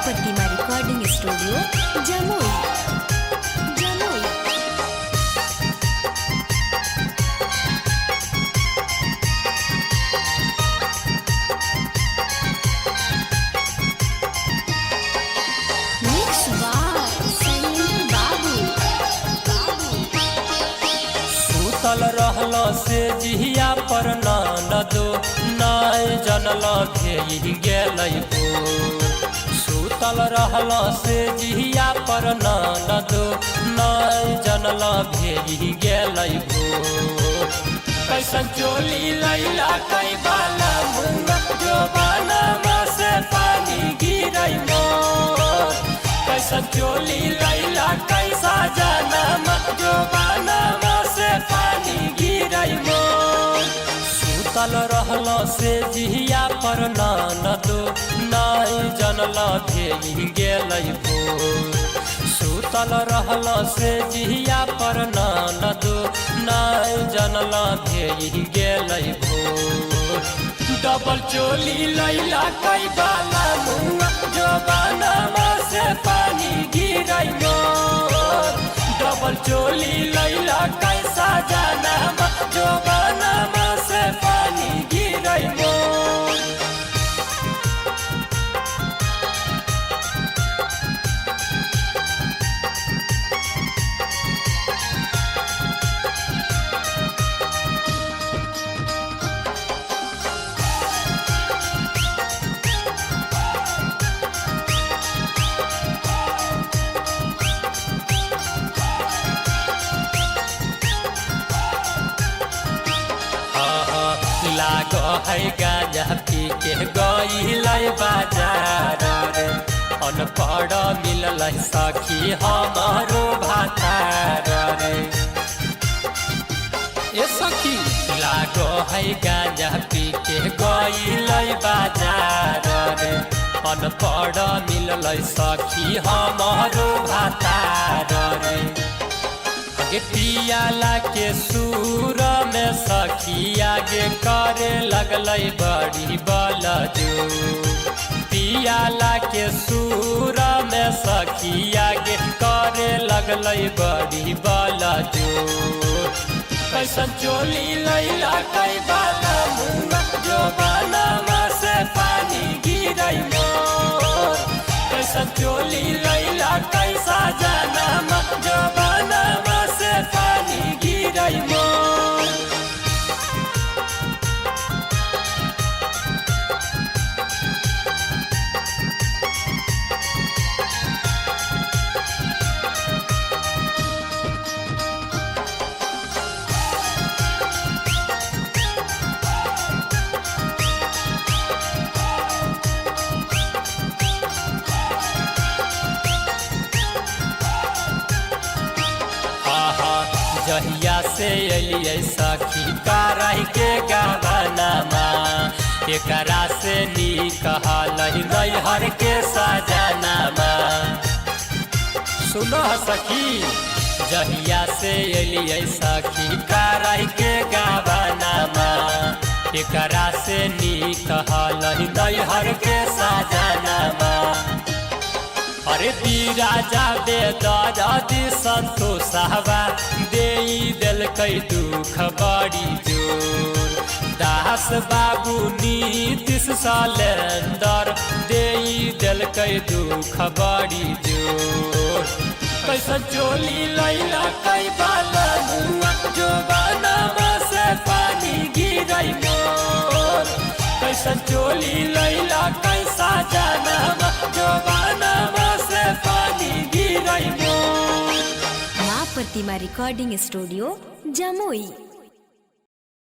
Pratima recording studio Jamui Jamui. Mix by Salim Babu. सुतल रहल से जिहिया पर ननदो नाय जनल भेई गेलै भोर। सुतल रहल से जिहिया पर ननदो नाय जनल भेई गेलै भोर। कैसन चोली लैला कई बाला मुंगा जो बानामा से पानी गिरै मोर। कैसन चोली लैला कैसा जानामा जो बानामा से पानी गिरै मोर। सुतल रहल से जिहिया पर ननदो नाय जनल भेई गेलै भोर। सुतल रहल से जिहिया पर ननदो नाय जनल भेई गेलै भोर। डबल चोली लैला कई बाला मुंगा जो बानामा से पानी गिरै मोर। डबल चोली लैला कैसा जानामा जो बानामा से पानी गिरै मोर। लाग है गाजा पी के गईलै बाजार रे। अनपढ़ मिललै सखी हमारो भातार रे। ए सखी लाग है गाजा पी के गईलै बाजार रे। अनपढ़ मिललै सखी हमारो भातार रे। पियाला के सूर में सखी आगे करे लगलै बड़ी बलजो। पियाला के सूर में सखी आगे करे लगलै बड़ी बलजो। कैसन चोली लैला कई बाला मुंगा जो बानामा से पानी गिरै मोर। कैसन चोली लैला कैसा जानामा जो बानामा से पानी गिरै मोर। जहिया से अलियै सखी कराई के गावनामा। एकरा से नीक हलै नैहर के सजनामा। सुनो सखी जहिया से अलियै सखी कराई के गावनामा। एकरा से नीक हलै नैहर के सजनामा। अरे दी राजा दे दादी संतोषवा दे दिलकै दुख बड़ी जोर। दास बाबू नीतीश सलेंदर दे दिलकै दुख बड़ी जोर। कैसन चोली लैला कई बाला मुंगा जो बानामा से पानी गिरै मोर। कैसन चोली लैला कैसा जानामा जो बानामा से पानी गिरै मोर। माँ प्रतिमा रिकॉर्डिंग स्टूडियो जमुई।